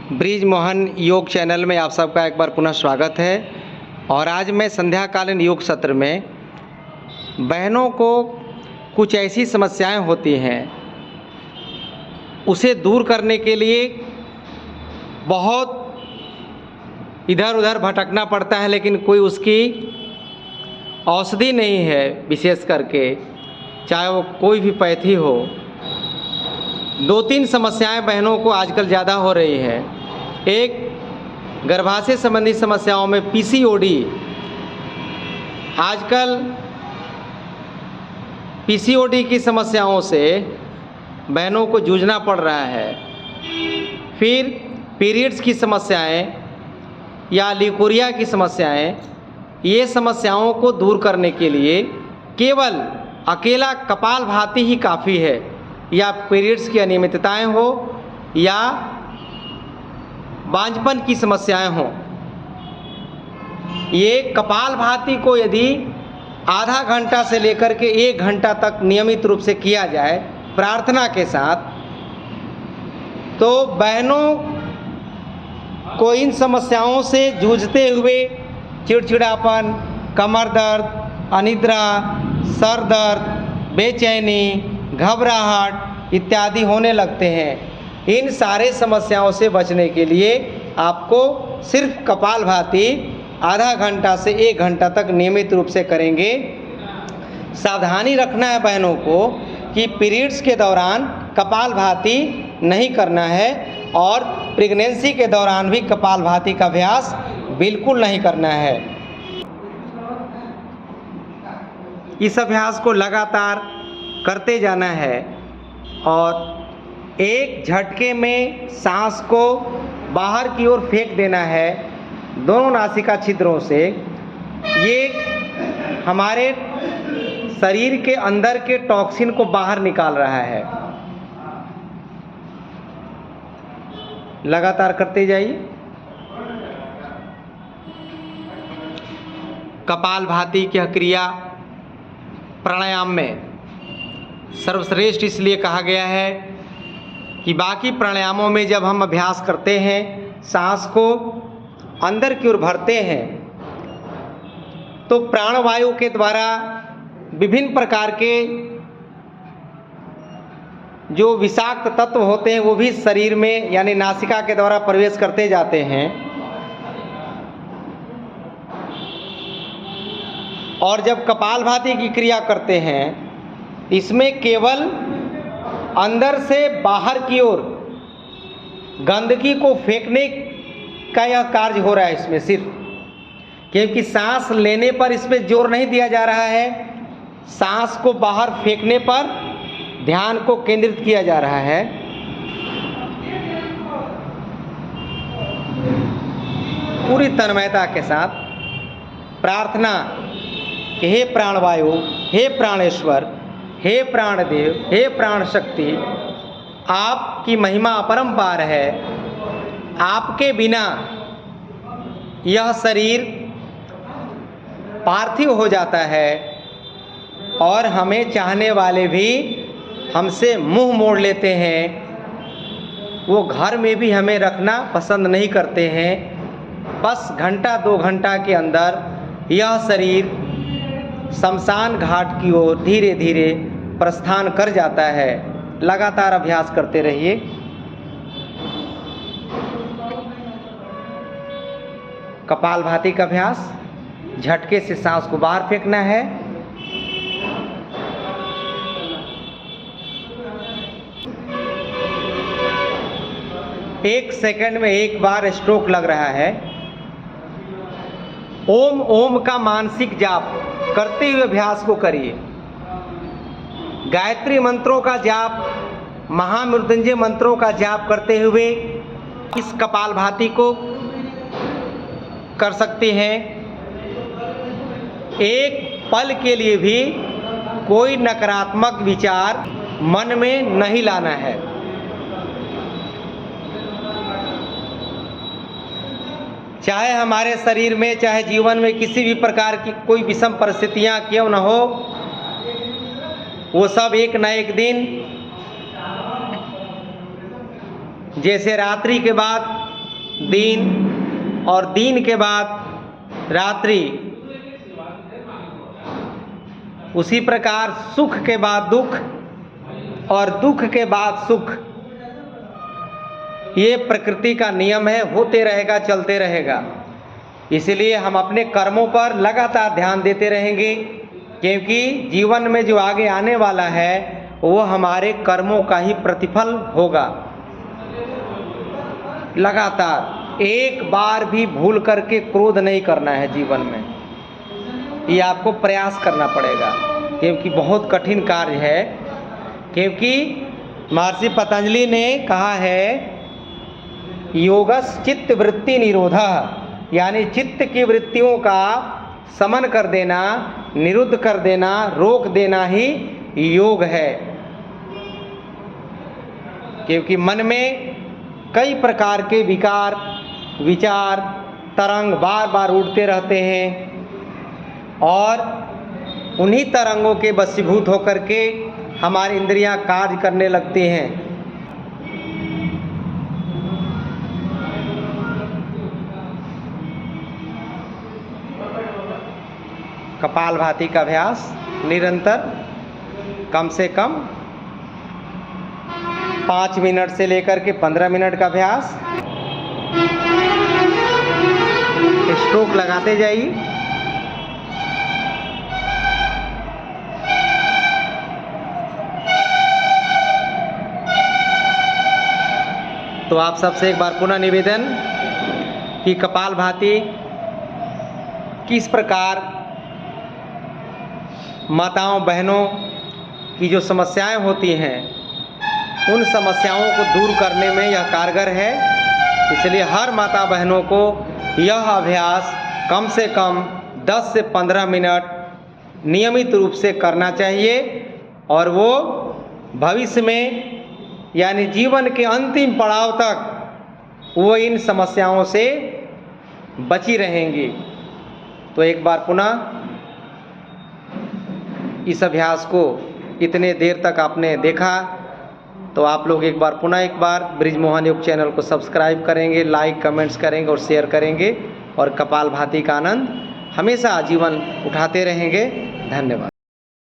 Bridge Mohan योग channel में आप सबका एक बार पुनः स्वागत है। और आज मैं संध्याकालीन योग सत्र में बहनों को कुछ ऐसी समस्याएं होती हैं, उसे दूर करने के लिए बहुत इधर उधर भटकना पड़ता है, लेकिन कोई उसकी औषधि नहीं है। विशेष करके चाहे वो कोई भी पैथी हो, 2-3 समस्याएं बहनों को आजकल ज़्यादा हो रही है। एक, गर्भाशय संबंधी समस्याओं में पीसीओडी। आजकल पीसीओडी की समस्याओं से बहनों को जूझना पड़ रहा है। फिर पीरियड्स की समस्याएं या लिकोरिया की समस्याएं, ये समस्याओं को दूर करने के लिए केवल अकेला कपालभाति ही काफ़ी है। या पीरियड्स की अनियमितताएं हो या बांझपन की समस्याएं हों, ये कपालभाति को यदि आधा घंटा से लेकर के 1 घंटा तक नियमित रूप से किया जाए प्रार्थना के साथ, तो बहनों को इन समस्याओं से जूझते हुए चिड़चिड़ापन, कमर दर्द, अनिद्रा, सर दर्द, बेचैनी, घबराहट इत्यादि होने लगते हैं। इन सारे समस्याओं से बचने के लिए आपको सिर्फ कपालभाति आधा घंटा से 1 घंटा तक नियमित रूप से करेंगे। सावधानी रखना है बहनों को कि पीरियड्स के दौरान कपालभाति नहीं करना है और प्रेगनेंसी के दौरान भी कपालभाति का अभ्यास बिल्कुल नहीं करना है। इस अभ्यास को लगातार करते जाना है और एक झटके में सांस को बाहर की ओर फेंक देना है दोनों नासिका छिद्रों से। ये हमारे शरीर के अंदर के टॉक्सिन को बाहर निकाल रहा है। लगातार करते जाइए। कपालभाति की क्रिया प्राणायाम में सर्वश्रेष्ठ इसलिए कहा गया है कि बाकी प्राणायामों में जब हम अभ्यास करते हैं, सांस को अंदर की ओर भरते हैं, तो प्राणवायु के द्वारा विभिन्न प्रकार के जो विषाक्त तत्व होते हैं वो भी शरीर में यानी नासिका के द्वारा प्रवेश करते जाते हैं। और जब कपालभाति की क्रिया करते हैं, इसमें केवल अंदर से बाहर की ओर गंदगी को फेंकने का यह कार्य हो रहा है इसमें सिर्फ, क्योंकि सांस लेने पर इस पर जोर नहीं दिया जा रहा है, सांस को बाहर फेंकने पर ध्यान को केंद्रित किया जा रहा है। पूरी तन्मयता के साथ प्रार्थना कि हे प्राणवायु, हे प्राणेश्वर, हे प्राणदेव, हे प्राण शक्ति, आपकी महिमा अपरंपार है। आपके बिना यह शरीर पार्थिव हो जाता है और हमें चाहने वाले भी हमसे मुंह मोड़ लेते हैं। वो घर में भी हमें रखना पसंद नहीं करते हैं। बस घंटा 2 घंटा के अंदर यह शरीर शमशान घाट की ओर धीरे धीरे प्रस्थान कर जाता है। लगातार अभ्यास करते रहिए। कपालभाति का अभ्यास, झटके से सांस को बाहर फेंकना है। एक सेकंड में 1 बार स्ट्रोक लग रहा है। ओम ओम का मानसिक जाप करते हुए अभ्यास को करिए। गायत्री मंत्रों का जाप, महामृत्युंजय मंत्रों का जाप करते हुए इस कपालभाति को कर सकते हैं। एक पल के लिए भी कोई नकारात्मक विचार मन में नहीं लाना है। चाहे हमारे शरीर में, चाहे जीवन में किसी भी प्रकार की कोई विषम परिस्थितियां क्यों न हो, वो सब एक न एक दिन, जैसे रात्रि के बाद दिन और दिन के बाद रात्रि, उसी प्रकार सुख के बाद दुख और दुख के बाद सुख, ये प्रकृति का नियम है, होते रहेगा, चलते रहेगा। इसलिए हम अपने कर्मों पर लगातार ध्यान देते रहेंगे, क्योंकि जीवन में जो आगे आने वाला है वो हमारे कर्मों का ही प्रतिफल होगा। लगातार एक बार भी भूल करके क्रोध नहीं करना है जीवन में, ये आपको प्रयास करना पड़ेगा, क्योंकि बहुत कठिन कार्य है। क्योंकि महर्षि पतंजलि ने कहा है योगस चित्त वृत्ति निरोधः, यानी चित्त की वृत्तियों का समन कर देना, निरुद्ध कर देना, रोक देना ही योग है। क्योंकि मन में कई प्रकार के विकार, विचार, तरंग बार बार उठते रहते हैं और उन्हीं तरंगों के वशीभूत होकर के हमारी इंद्रियां कार्य करने लगती हैं। कपालभाति का अभ्यास निरंतर कम से कम 5 मिनट से लेकर के 15 मिनट का अभ्यास। स्ट्रोक लगाते जाइए। तो आप सबसे एक बार पुनः निवेदन कि कपालभाति किस प्रकार माताओं बहनों की जो समस्याएं होती हैं उन समस्याओं को दूर करने में यह कारगर है। इसलिए हर माता बहनों को यह अभ्यास कम से कम 10 से 15 मिनट नियमित रूप से करना चाहिए और वो भविष्य में यानी जीवन के अंतिम पड़ाव तक वो इन समस्याओं से बची रहेंगी। तो एक बार पुनः इस अभ्यास को इतने देर तक आपने देखा तो आप लोग एक बार ब्रिजमोहन योग चैनल को सब्सक्राइब करेंगे, लाइक कमेंट्स करेंगे और शेयर करेंगे और कपालभाति का आनंद हमेशा आजीवन उठाते रहेंगे। धन्यवाद।